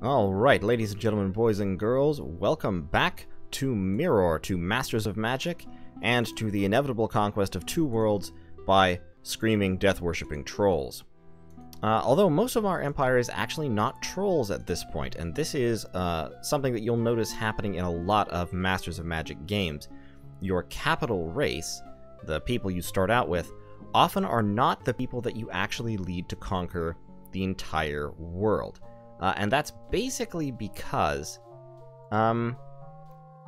Alright, ladies and gentlemen, boys and girls, welcome back to Mirror, to Masters of Magic, and to the inevitable conquest of two worlds by screaming, death-worshipping trolls. Although most of our empire is actually not trolls at this point, and this is something that you'll notice happening in a lot of Masters of Magic games. Your capital race, the people you start out with, often are not the people that you actually lead to conquer the entire world. And that's basically because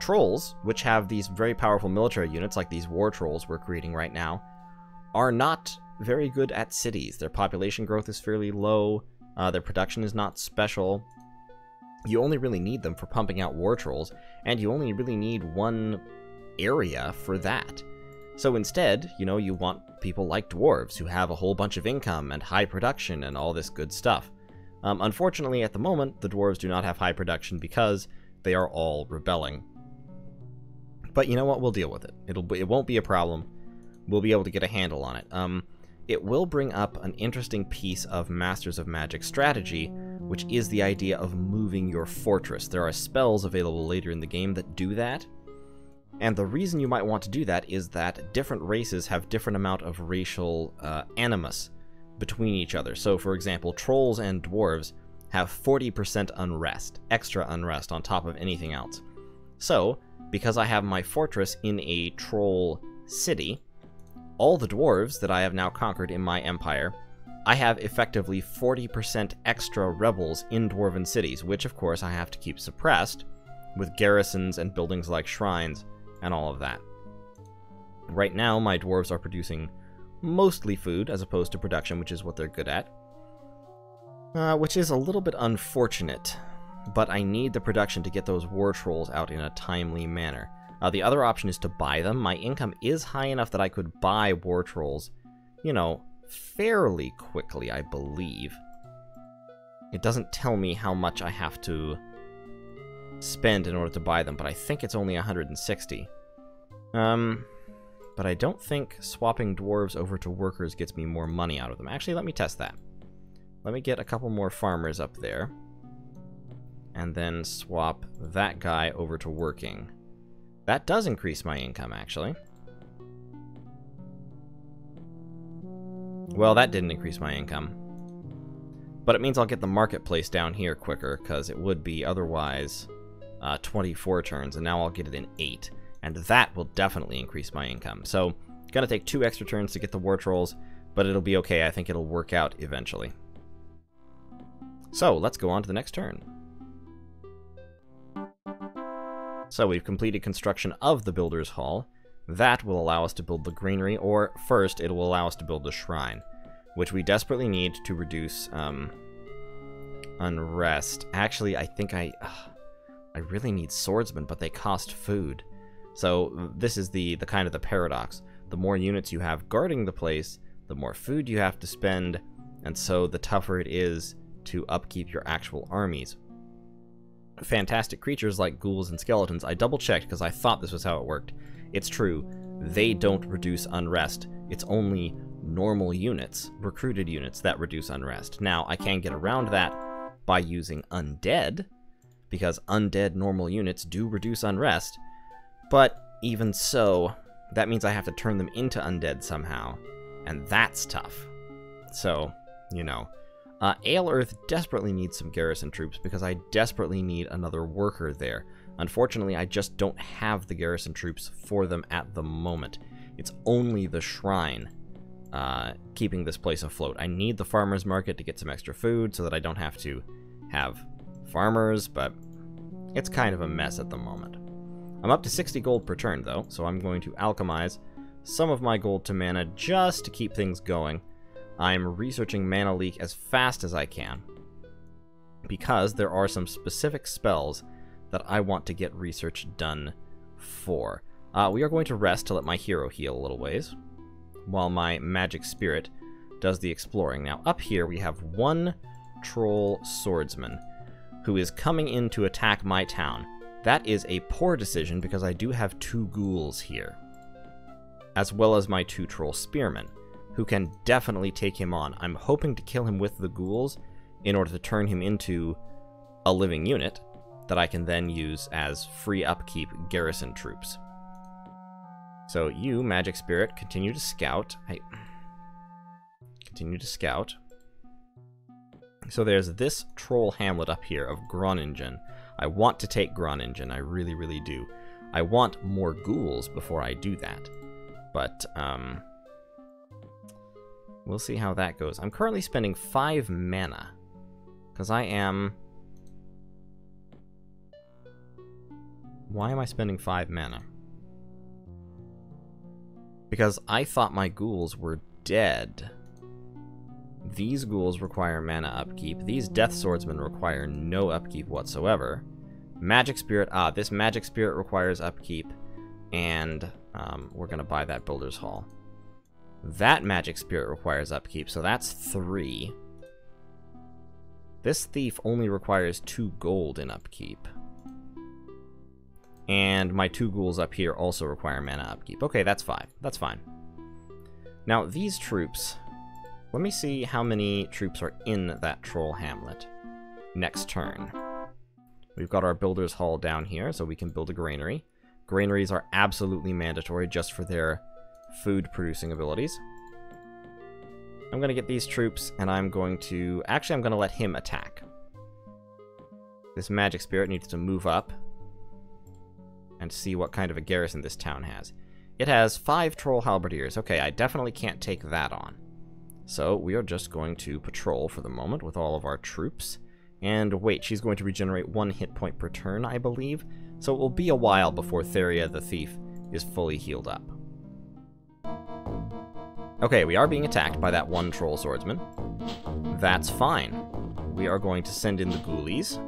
trolls, which have these very powerful military units, like these war trolls we're creating right now, are not very good at cities. Their population growth is fairly low, their production is not special. You only really need them for pumping out war trolls, and you only really need one area for that. So instead, you want people like dwarves, who have a whole bunch of income and high production and all this good stuff. Unfortunately, at the moment, the dwarves do not have high production because they are all rebelling. But you know what? We'll deal with it. It won't be a problem. We'll be able to get a handle on it. It will bring up an interesting piece of Masters of Magic strategy, which is the idea of moving your fortress. There are spells available later in the game that do that. And the reason you might want to do that is that different races have different amount of racial animus between each other. So, for example, trolls and dwarves have 40% unrest, extra unrest on top of anything else. So, because I have my fortress in a troll city, all the dwarves that I have now conquered in my empire, I have effectively 40% extra rebels in dwarven cities, which of course I have to keep suppressed with garrisons and buildings like shrines and all of that. Right now, my dwarves are producing mostly food as opposed to production, which is what they're good at. Which is a little bit unfortunate, but I need the production to get those war trolls out in a timely manner. The other option is to buy them. My income is high enough that I could buy war trolls, fairly quickly, I believe. It doesn't tell me how much I have to spend in order to buy them, but I think it's only 160. But I don't think swapping dwarves over to workers gets me more money out of them. Actually, let me test that. Let me get a couple more farmers up there, and then swap that guy over to working. That does increase my income, actually. Well, that didn't increase my income. But it means I'll get the marketplace down here quicker, because it would be otherwise 24 turns, and now I'll get it in 8. And that will definitely increase my income. So, gonna take 2 extra turns to get the war trolls, but it'll be okay. I think it'll work out eventually. So, let's go on to the next turn. So, we've completed construction of the Builder's Hall. That will allow us to build the granary, or first, it will allow us to build the shrine, which we desperately need to reduce unrest. Actually, I think I really need swordsmen, but they cost food. So this is the kind of the paradox. The more units you have guarding the place, the more food you have to spend, and so the tougher it is to upkeep your actual armies. Fantastic creatures like ghouls and skeletons, I double-checked because I thought this was how it worked. It's true, they don't reduce unrest. It's only normal units, recruited units, that reduce unrest. Now, I can get around that by using undead, because undead normal units do reduce unrest. But even so, that means I have to turn them into undead somehow, and that's tough. So, Ale Earth desperately needs some garrison troops because I desperately need another worker there. Unfortunately, I just don't have the garrison troops for them at the moment. It's only the shrine keeping this place afloat. I need the farmer's market to get some extra food so that I don't have to have farmers, but it's kind of a mess at the moment. I'm up to 60 gold per turn, though, so I'm going to alchemize some of my gold to mana just to keep things going. I'm researching Mana Leak as fast as I can, because there are some specific spells that I want to get research done for. We are going to rest to let my hero heal a little ways, while my magic spirit does the exploring. Now, up here we have one troll swordsman who is coming in to attack my town. That is a poor decision because I do have 2 ghouls here, as well as my 2 troll spearmen, who can definitely take him on. I'm hoping to kill him with the ghouls in order to turn him into a living unit that I can then use as free upkeep garrison troops. So you, Magic Spirit, continue to scout. Continue to scout. So there's this troll hamlet up here of Groningen. I want to take Groningen, I really, really do. I want more ghouls before I do that. But, we'll see how that goes. I'm currently spending 5 mana. Because I am... Why am I spending 5 mana? Because I thought my ghouls were dead. These ghouls require mana upkeep. These Death Swordsmen require no upkeep whatsoever. Magic Spirit, this Magic Spirit requires upkeep. And we're going to buy that Builder's Hall. That Magic Spirit requires upkeep, so that's 3. This Thief only requires 2 gold in upkeep. And my 2 ghouls up here also require mana upkeep. Okay, that's 5. That's fine. Now, these troops... Let me see how many troops are in that troll hamlet next turn. We've got our Builder's Hall down here, so we can build a granary. Granaries are absolutely mandatory just for their food-producing abilities. I'm going to get these troops, and I'm going to... Actually, I'm going to let him attack. This Magic Spirit needs to move up and see what kind of a garrison this town has. It has 5 Troll Halberdiers. Okay, I definitely can't take that on. So we are just going to patrol for the moment with all of our troops. And wait, she's going to regenerate 1 hit point per turn, I believe. So it will be a while before Theria the Thief is fully healed up. Okay, we are being attacked by that 1 Troll Swordsman. That's fine. We are going to send in the ghoulies.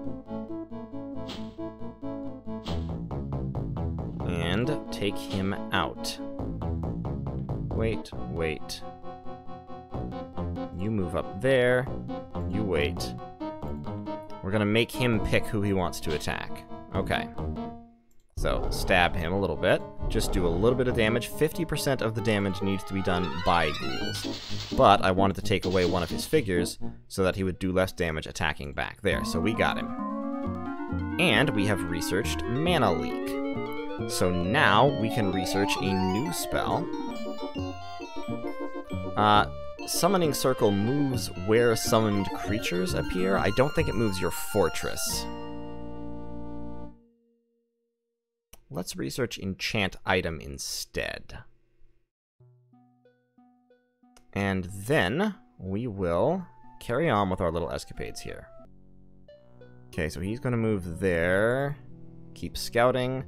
And take him out. Wait. You move up there. You wait. We're gonna make him pick who he wants to attack. Okay. So, stab him a little bit. Just do a little bit of damage. 50% of the damage needs to be done by ghouls. But I wanted to take away one of his figures so that he would do less damage attacking back. There, so we got him. And we have researched Mana Leak. So now we can research a new spell. Summoning Circle moves where summoned creatures appear. I don't think it moves your fortress. Let's research Enchant Item instead. And then we will carry on with our little escapades here. Okay, so he's going to move there. Keep scouting.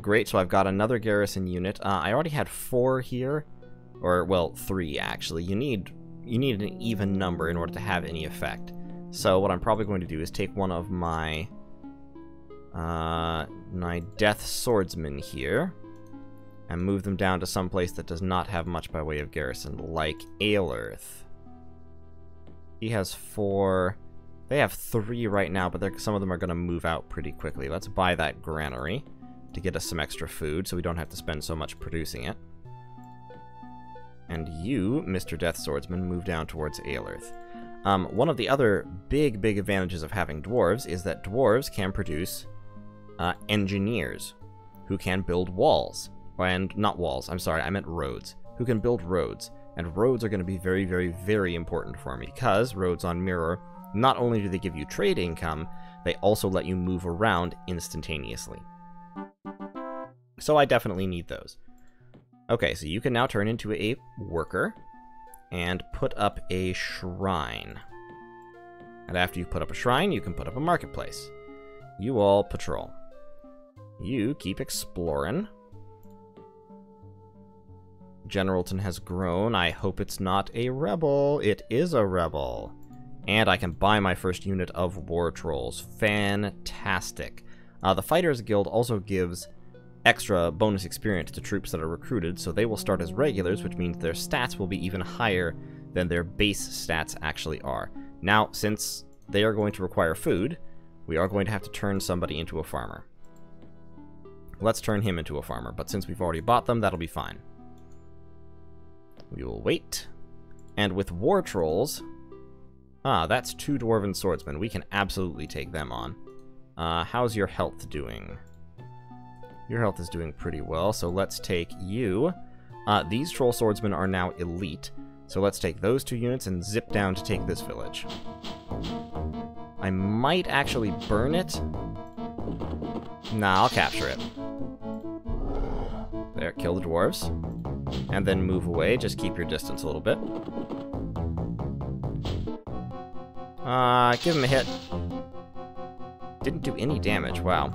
Great, so I've got another garrison unit. I already had 4 here. Or, well, 3, actually. You need an even number in order to have any effect. So what I'm probably going to do is take one of my Death Swordsmen here and move them down to some place that does not have much by way of garrison, like Aelirth. He has 4... They have 3 right now, but some of them are going to move out pretty quickly. Let's buy that granary to get us some extra food so we don't have to spend so much producing it. And you, Mr. Death Swordsman, move down towards Aelirth. One of the other big advantages of having dwarves is that dwarves can produce engineers who can build walls. And not walls, I'm sorry, I meant roads. Who can build roads. And roads are going to be very important for me, because roads on Mirror, not only do they give you trade income, they also let you move around instantaneously. So I definitely need those. Okay, so you can now turn into a worker and put up a shrine. And after you've put up a shrine, you can put up a marketplace. You all patrol. You keep exploring. Generalton has grown. I hope it's not a rebel. It is a rebel. And I can buy my first unit of war trolls. Fantastic. The Fighters Guild also gives extra bonus experience to troops that are recruited, so they will start as regulars, which means their stats will be even higher than their base stats actually are. Now, since they are going to require food, we are going to have to turn somebody into a farmer. Let's turn him into a farmer, but since we've already bought them, that'll be fine. We will wait. And with war trolls... that's 2 dwarven swordsmen. We can absolutely take them on. How's your health doing? Your health is doing pretty well, so let's take you. These troll swordsmen are now elite, so let's take those 2 units and zip down to take this village. I might actually burn it. Nah, I'll capture it. There, kill the dwarves. And then move away, just keep your distance a little bit. Give him a hit. Didn't do any damage, wow.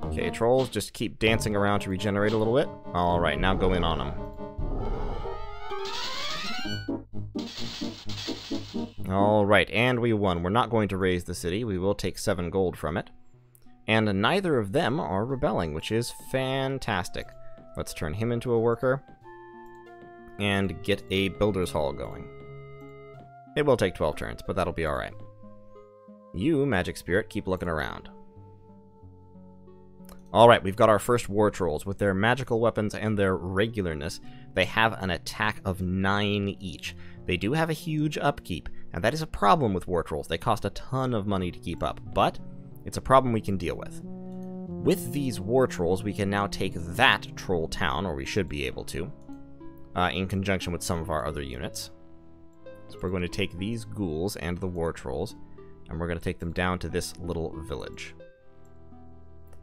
Okay, trolls, just keep dancing around to regenerate a little bit. Alright, now go in on them. Alright, and we won. We're not going to raise the city. We will take 7 gold from it. And neither of them are rebelling, which is fantastic. Let's turn him into a worker. And get a builder's hall going. It will take 12 turns, but that'll be alright. You, magic spirit, keep looking around. Alright, we've got our first war trolls. With their magical weapons and their regularness, they have an attack of 9 each. They do have a huge upkeep, and that is a problem with war trolls. They cost a ton of money to keep up, but it's a problem we can deal with. With these war trolls, we can now take that troll town, or we should be able to, in conjunction with some of our other units. So we're going to take these ghouls and the war trolls, and we're going to take them down to this little village.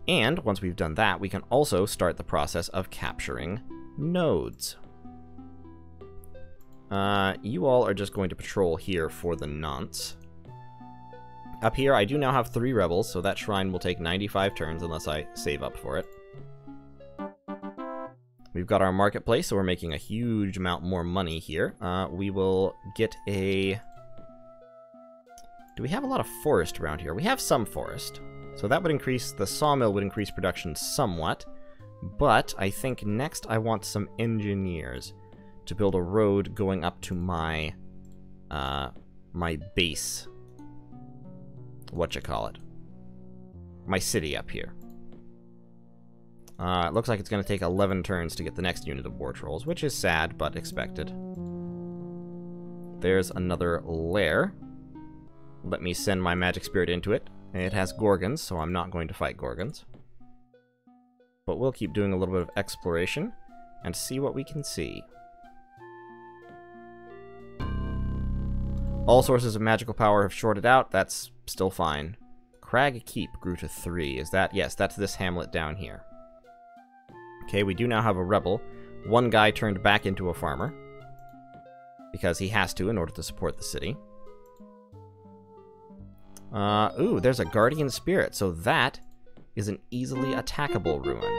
And once we've done that, we can also start the process of capturing nodes. You all are just going to patrol here for the nonce. Up here, I do now have 3 rebels, so that shrine will take 95 turns unless I save up for it. We've got our marketplace, so we're making a huge amount more money here. We will get a... Do we have a lot of forest around here? We have some forest. So that would increase, the sawmill would increase production somewhat. But I think next I want some engineers to build a road going up to my, my base. Whatchamacallit. My city up here. It looks like it's going to take 11 turns to get the next unit of war trolls, which is sad, but expected. There's another lair. Let me send my magic spirit into it. It has Gorgons, so I'm not going to fight Gorgons. But we'll keep doing a little bit of exploration and see what we can see. All sources of magical power have shorted out. That's still fine. Crag Keep grew to 3. Is that? Yes, that's this hamlet down here. Okay, we do now have a rebel. One guy turned back into a farmer, because he has to in order to support the city. Ooh, there's a guardian spirit, so that is an easily attackable ruin.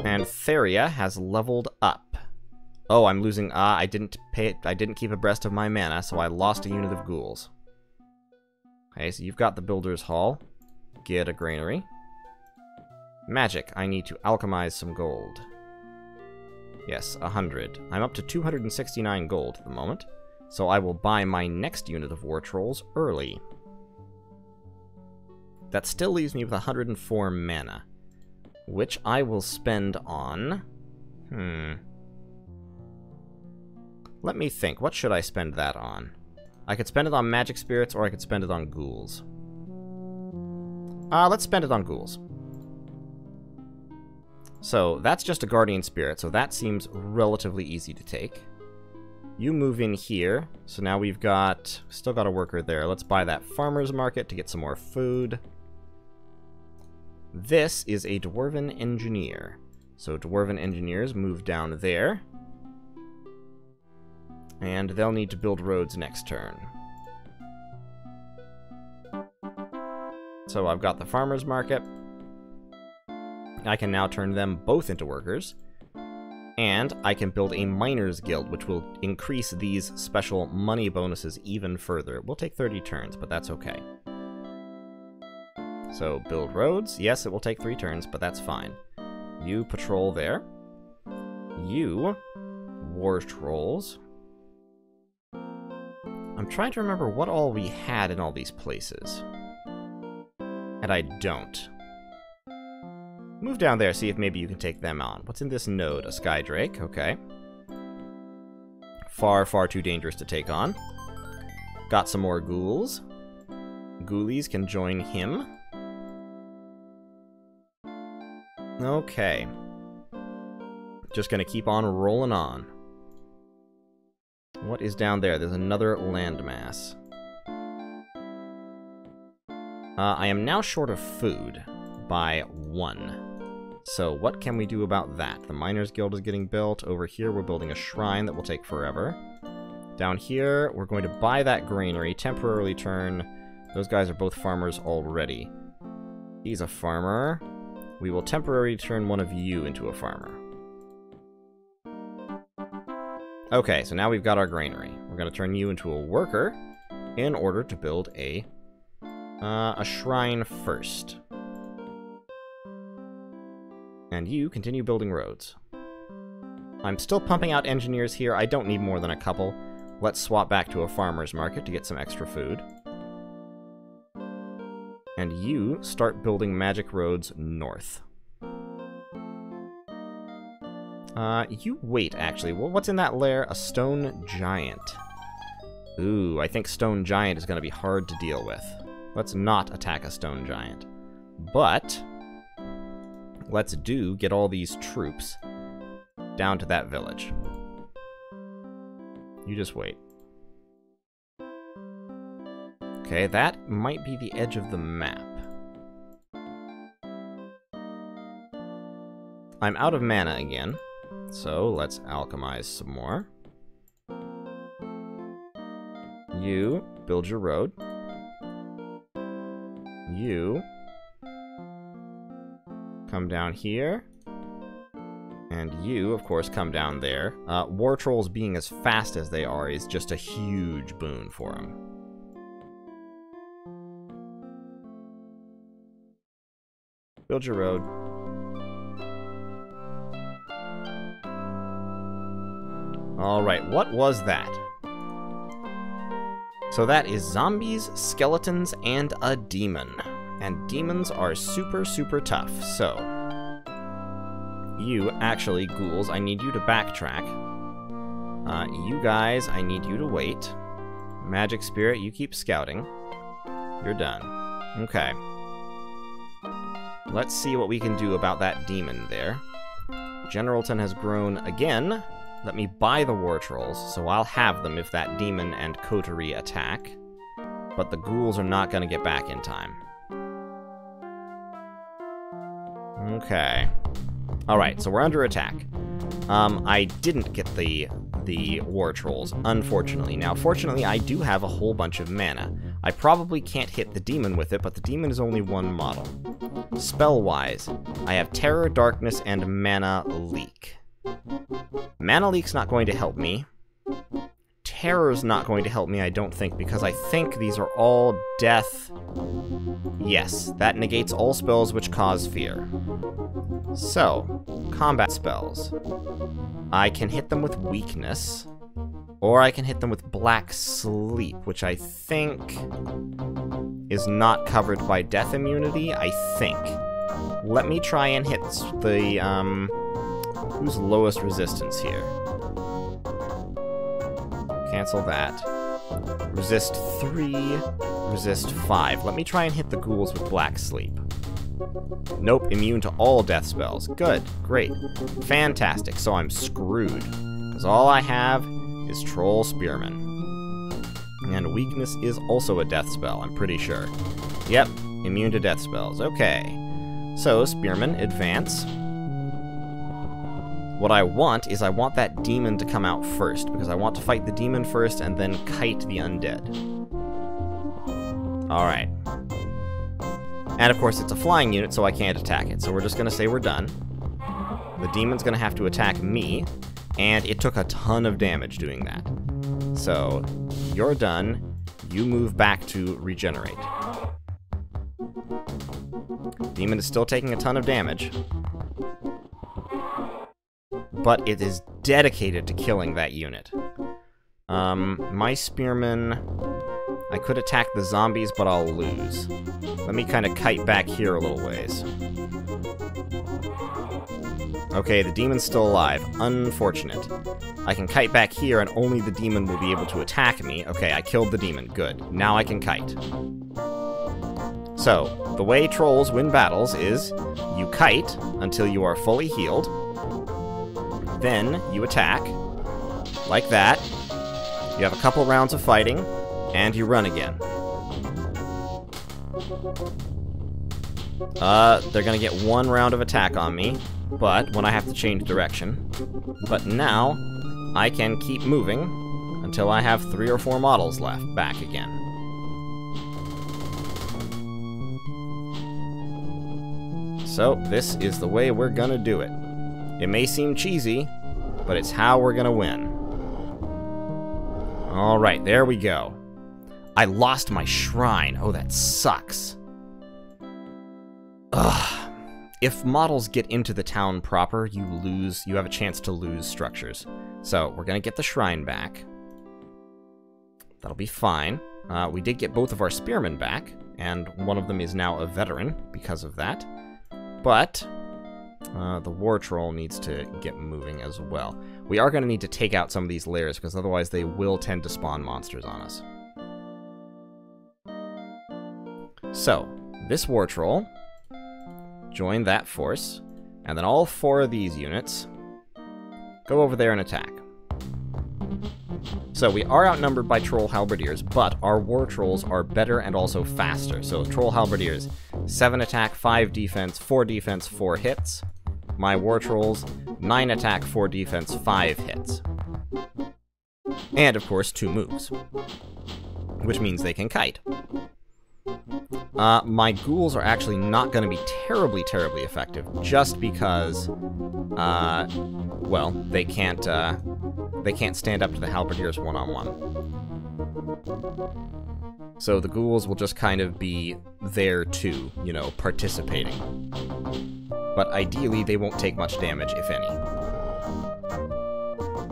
And Theria has leveled up. Oh, I'm losing. I didn't keep abreast of my mana, so I lost a unit of ghouls. Okay, so you've got the builder's hall. Get a granary. Magic. I need to alchemize some gold. Yes, 100. I'm up to 269 gold at the moment, so I will buy my next unit of war trolls early. That still leaves me with 104 mana, which I will spend on... Let me think. What should I spend that on? I could spend it on magic spirits, or I could spend it on ghouls. Let's spend it on ghouls. So, that's just a guardian spirit, so that seems relatively easy to take. You move in here, so now we've got... Still got a worker there. Let's buy that farmer's market to get some more food. This is a dwarven engineer. So dwarven engineers move down there. And they'll need to build roads next turn. So I've got the farmer's market. I can now turn them both into workers. And I can build a miners guild, which will increase these special money bonuses even further. It will take 30 turns, but that's okay. So, build roads. Yes, it will take 3 turns, but that's fine. You patrol there. You, war trolls. I'm trying to remember what all we had in all these places. And I don't. Move down there, see if maybe you can take them on. What's in this node? A Skydrake, okay. Far, far too dangerous to take on. Got some more ghouls. Ghoulies can join him. Okay. Just gonna keep on rolling on. What is down there? There's another landmass. I am now short of food by 1. So what can we do about that? The Miners Guild is getting built. Over here we're building a shrine that will take forever. Down here we're going to buy that granary, temporarily turn... Those guys are both farmers already. He's a farmer. We will temporarily turn one of you into a farmer. Okay, so now we've got our granary. We're going to turn you into a worker in order to build a shrine first. And you continue building roads. I'm still pumping out engineers here. I don't need more than a couple. Let's swap back to a farmer's market to get some extra food. And you start building magic roads north. You wait, actually. Well, what's in that lair? A stone giant. Ooh, I think stone giant is going to be hard to deal with. Let's not attack a stone giant. But let's get all these troops down to that village. You just wait. Okay, that might be the edge of the map. I'm out of mana again, so let's alchemize some more. You build your road. You come down here. And you, of course, come down there. War Trolls being as fast as they are is just a huge boon for them. Build your road. Alright, what was that? So that is zombies, skeletons, and a demon. And demons are super, super tough, so... You, actually, ghouls, I need you to backtrack. You guys, I need you to wait. Magic Spirit, you keep scouting. You're done. Okay. Let's see what we can do about that demon there. Generalton has grown again. Let me buy the War Trolls, so I'll have them if that demon and coterie attack. But the ghouls are not going to get back in time. Okay. Alright, so we're under attack. I didn't get the War Trolls, unfortunately. Now, fortunately, I do have a whole bunch of mana. I probably can't hit the demon with it, but the demon is only one model. Spell-wise, I have Terror, Darkness, and Mana Leak. Mana Leak's not going to help me. Terror's not going to help me, I don't think, because I think these are all death. Yes, that negates all spells which cause fear. So, combat spells. I can hit them with weakness, or I can hit them with Black Sleep, which I think is not covered by death immunity, I think. Let me try and hit the, who's lowest resistance here? Cancel that. Resist 3, resist 5. Let me try and hit the ghouls with Black Sleep. Nope, immune to all death spells. Good, great, fantastic. So I'm screwed, because all I have is Troll Spearman. And weakness is also a death spell, I'm pretty sure. Yep, immune to death spells. Okay. So, Spearman, advance. What I want is I want that demon to come out first, because I want to fight the demon first and then kite the undead. Alright. And of course it's a flying unit, so I can't attack it, so we're just gonna say we're done. The demon's gonna have to attack me, and it took a ton of damage doing that. So, you're done. You move back to regenerate. Demon is still taking a ton of damage. But it is dedicated to killing that unit. My spearman... I could attack the zombies, but I'll lose. Let me kind of kite back here a little ways. Okay, the demon's still alive. Unfortunate. I can kite back here, and only the demon will be able to attack me. Okay, I killed the demon. Good. Now I can kite. So, the way trolls win battles is you kite until you are fully healed. Then you attack, like that. You have a couple rounds of fighting, and you run again. They're gonna get one round of attack on me, but when I have to change direction. But now, I can keep moving until I have 3 or 4 models left back again. So, this is the way we're gonna do it. It may seem cheesy, but it's how we're gonna win. Alright, there we go. I lost my shrine. Oh, that sucks. Ugh. If models get into the town proper, you have a chance to lose structures. So, we're gonna get the shrine back. That'll be fine. We did get both of our spearmen back, and one of them is now a veteran because of that. But the war troll needs to get moving as well. We are going to need to take out some of these lairs, because otherwise they will tend to spawn monsters on us. So, this war troll, join that force, and then all 4 of these units go over there and attack. So we are outnumbered by troll halberdiers, but our war trolls are better and also faster. So troll halberdiers, 7 attack, 5 defense, 4 defense, 4 hits. My war trolls, 9 attack, 4 defense, 5 hits. And of course 2 moves, which means they can kite. My ghouls are actually not going to be terribly effective, just because, well, they can't stand up to the halberdiers one-on-one. So the ghouls will just kind of be there too, you know, participating. But ideally, they won't take much damage, if any.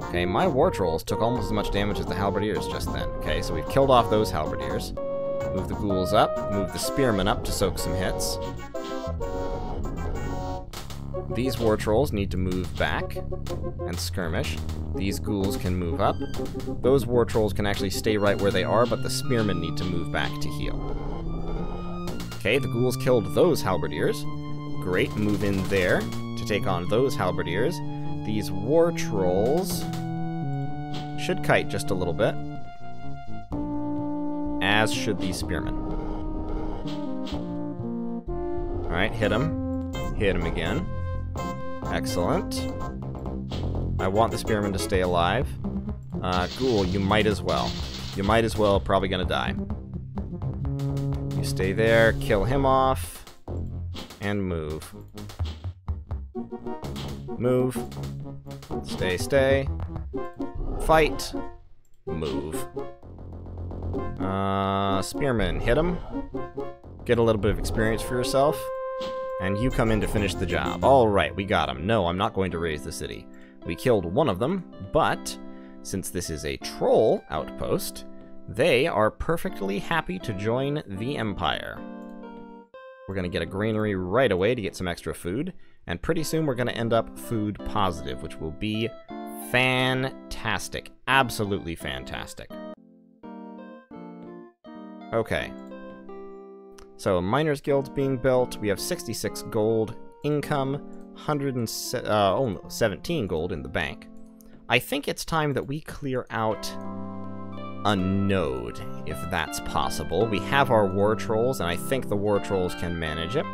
Okay, my war trolls took almost as much damage as the halberdiers just then. Okay, so we've killed off those halberdiers. Move the ghouls up, move the spearmen up to soak some hits. These war trolls need to move back and skirmish. These ghouls can move up. Those war trolls can actually stay right where they are, but the spearmen need to move back to heal. Okay, the ghouls killed those halberdiers. Great, move in there to take on those halberdiers. These war trolls should kite just a little bit, as should these spearmen. Alright, hit him. Hit him again. Excellent. I want the spearmen to stay alive. Ghoul, you might as well. You might as well, probably gonna die. You stay there, kill him off, and move. Move. Stay. Fight. Move. Spearman, hit him. Get a little bit of experience for yourself. And you come in to finish the job. Alright, we got him. No, I'm not going to raise the city. We killed one of them, but since this is a troll outpost, they are perfectly happy to join the Empire. We're going to get a granary right away to get some extra food, and pretty soon we're going to end up food positive, which will be fantastic. Absolutely fantastic. Okay. So, Miners Guild's being built. We have 66 gold income, 117 gold in the bank. I think it's time that we clear out a node, if that's possible. We have our war trolls, and I think the war trolls can manage it.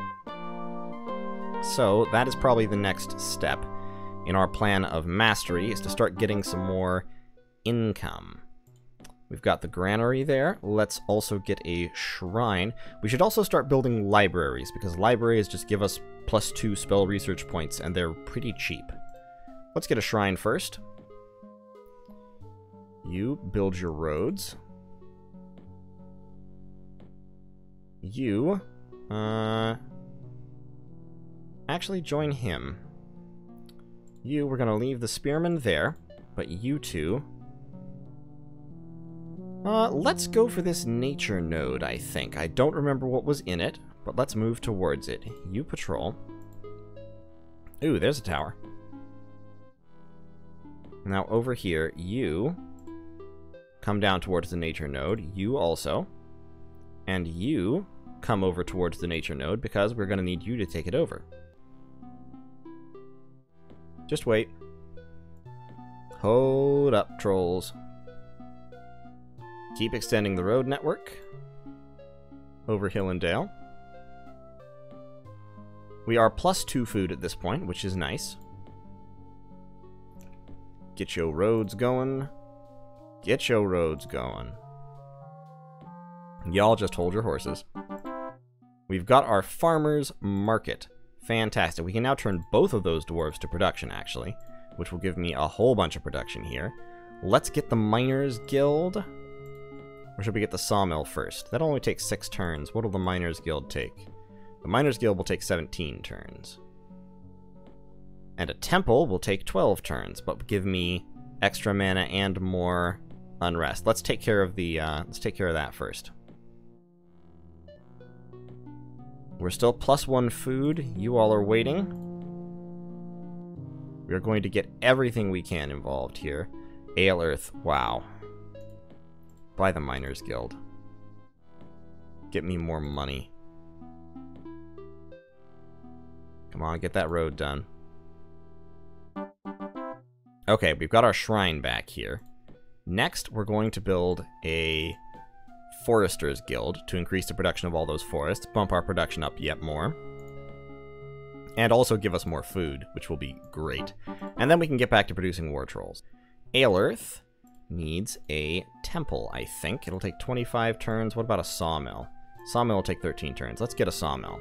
So, that is probably the next step in our plan of mastery, is to start getting some more income. We've got the granary there. Let's also get a shrine. We should also start building libraries, because libraries just give us +2 spell research points, and they're pretty cheap. Let's get a shrine first. You build your roads. You, actually join him. You, we're gonna leave the spearmen there, but you two... let's go for this nature node, I think. I don't remember what was in it, but let's move towards it. You patrol. Ooh, there's a tower. Now over here, you come down towards the nature node. You also. And you come over towards the nature node because we're going to need you to take it over. Just wait. Hold up, trolls. Keep extending the road network over hill and dale. We are +2 food at this point, which is nice. Get your roads going. Get your roads going. Y'all just hold your horses. We've got our farmer's market. Fantastic. We can now turn both of those dwarves to production, actually, which will give me a whole bunch of production here. Let's get the Miners' Guild. Or should we get the Sawmill first? That'll only take 6 turns. What will the Miners' Guild take? The Miners' Guild will take 17 turns. And a Temple will take 12 turns, but give me extra mana and more unrest. Let's take care of the that first. We're still +1 food. You all are waiting. We're going to get everything we can involved here. Ale Earth, wow. Buy the Miners' Guild. Get me more money. Come on, get that road done. Okay, we've got our shrine back here. Next, we're going to build a Forester's Guild to increase the production of all those forests, bump our production up yet more, and also give us more food, which will be great. And then we can get back to producing war trolls. Ale Earth needs a temple, I think. It'll take 25 turns. What about a sawmill? Sawmill will take 13 turns. Let's get a sawmill.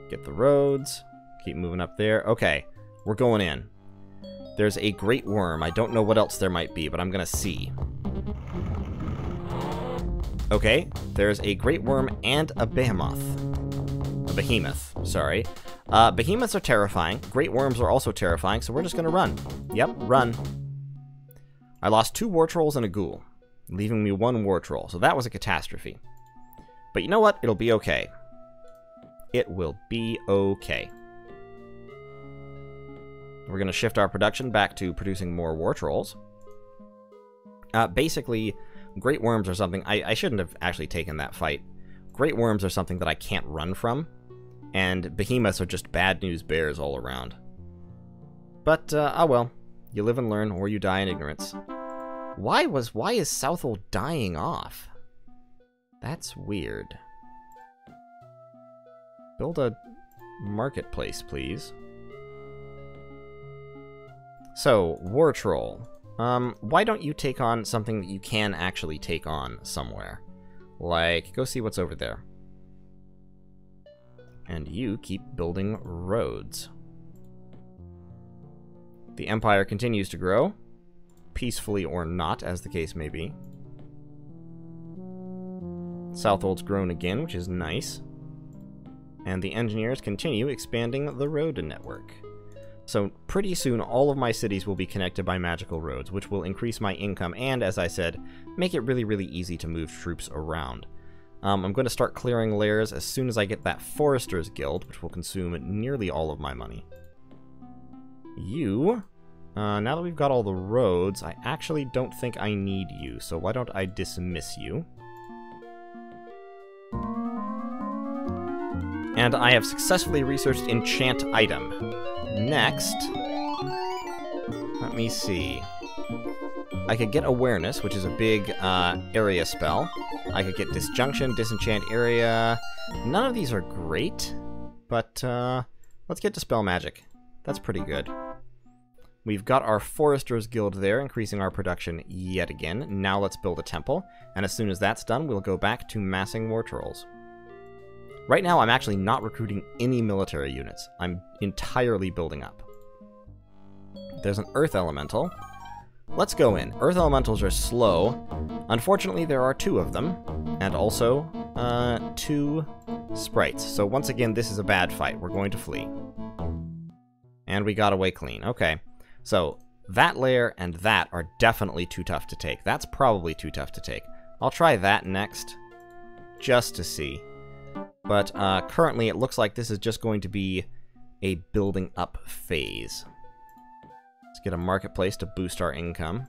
Get the roads. Keep moving up there. Okay, we're going in. There's a great worm. I don't know what else there might be, but I'm going to see. Okay, there's a great worm and a behemoth. A behemoth, sorry. Behemoths are terrifying. Great worms are also terrifying, so we're just going to run. Yep, run. I lost 2 war trolls and a ghoul, leaving me 1 war troll, so that was a catastrophe. But you know what? It'll be okay. It will be okay. We're going to shift our production back to producing more war trolls. Basically, great worms are something... I shouldn't have actually taken that fight. Great worms are something that I can't run from, and behemoths are just bad news bears all around. But, oh well. You live and learn, or you die in ignorance. Why is Southall dying off? That's weird. Build a marketplace, please. So, War Troll. Why don't you take on something that you can actually take on somewhere? Like, go see what's over there. And you keep building roads. The Empire continues to grow. Peacefully or not, as the case may be. Southold's grown again, which is nice. And the engineers continue expanding the road network. So pretty soon all of my cities will be connected by magical roads, which will increase my income and, as I said, make it really, really easy to move troops around. I'm going to start clearing lairs as soon as I get that Forester's Guild, which will consume nearly all of my money. You, now that we've got all the roads, I actually don't think I need you, so why don't I dismiss you? And I have successfully researched enchant item. Next, let me see. I could get awareness, which is a big area spell. I could get disjunction, disenchant area. None of these are great, but let's get dispel magic. That's pretty good. We've got our Forester's Guild there, increasing our production yet again. Now let's build a temple, and as soon as that's done, we'll go back to massing war trolls. Right now, I'm actually not recruiting any military units. I'm entirely building up. There's an Earth Elemental. Let's go in. Earth Elementals are slow. Unfortunately, there are 2 of them, and also 2 sprites. So once again, this is a bad fight. We're going to flee. And we got away clean. Okay. So that layer and that are definitely too tough to take. That's probably too tough to take. I'll try that next, just to see. But currently it looks like this is just going to be a building up phase. Let's get a marketplace to boost our income.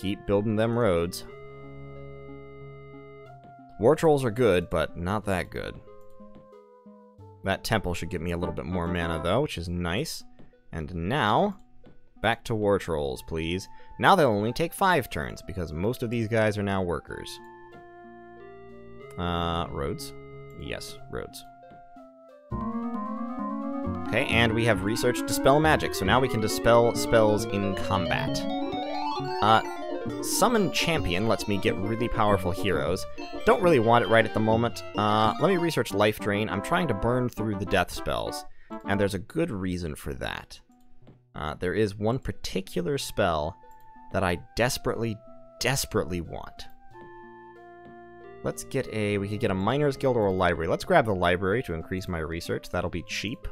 Keep building them roads. War trolls are good, but not that good. That temple should give me a little bit more mana, though, which is nice. And now, back to war trolls, please. Now they'll only take 5 turns, because most of these guys are now workers. Roads? Yes, roads. Okay, and we have researched Dispel Magic, so now we can dispel spells in combat. Summon Champion lets me get really powerful heroes. Don't really want it right at the moment. Let me research Life Drain. I'm trying to burn through the death spells, and there's a good reason for that. There is one particular spell that I desperately, desperately want. Let's get a... we could get a Miner's Guild or a Library. Let's grab the Library to increase my research. That'll be cheap.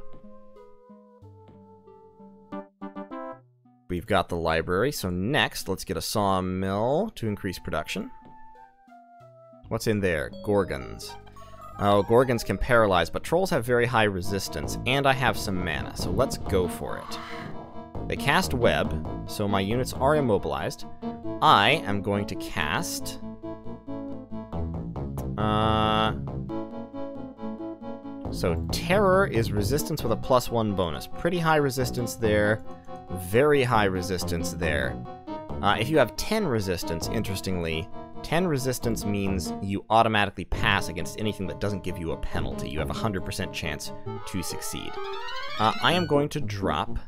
We've got the library, so next, let's get a sawmill to increase production. What's in there? Gorgons. Oh, Gorgons can paralyze, but trolls have very high resistance, and I have some mana, so let's go for it. They cast Web, so my units are immobilized. I am going to cast... So Terror is resistance with a +1 bonus. Pretty high resistance there. Very high resistance there. If you have 10 resistance, interestingly, 10 resistance means you automatically pass against anything that doesn't give you a penalty. You have a 100% chance to succeed. I am going to drop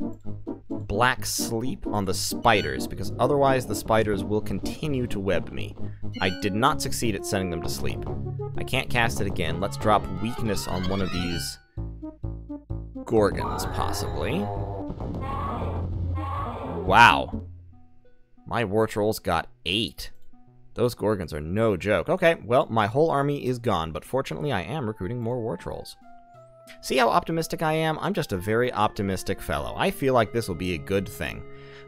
Black Sleep on the spiders, because otherwise the spiders will continue to web me. I did not succeed at sending them to sleep. I can't cast it again. Let's drop Weakness on one of these Gorgons, possibly. Wow. My war trolls got 8. Those Gorgons are no joke. Okay, well, my whole army is gone, but fortunately I am recruiting more war trolls. See how optimistic I am? I'm just a very optimistic fellow. I feel like this will be a good thing.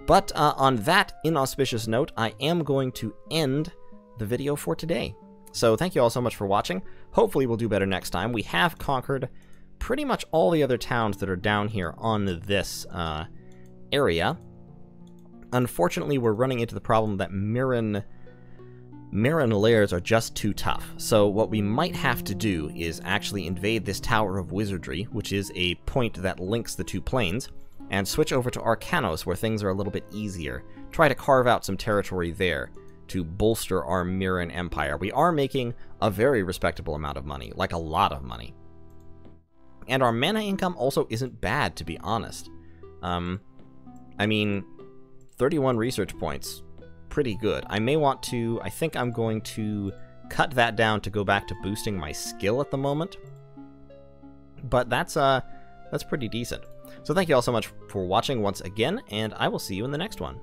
But on that inauspicious note, I am going to end the video for today. So thank you all so much for watching. Hopefully we'll do better next time. We have conquered pretty much all the other towns that are down here on this area. Unfortunately, we're running into the problem that Mirren lairs are just too tough. So what we might have to do is actually invade this Tower of Wizardry, which is a point that links the two planes, and switch over to Arcanos, where things are a little bit easier. Try to carve out some territory there to bolster our Mirren Empire. We are making a very respectable amount of money, like a lot of money. And our mana income also isn't bad, to be honest. I mean, 31 research points, pretty good. I may want to, I think I'm going to cut that down to go back to boosting my skill at the moment. But that's pretty decent. So thank you all so much for watching once again, and I will see you in the next one.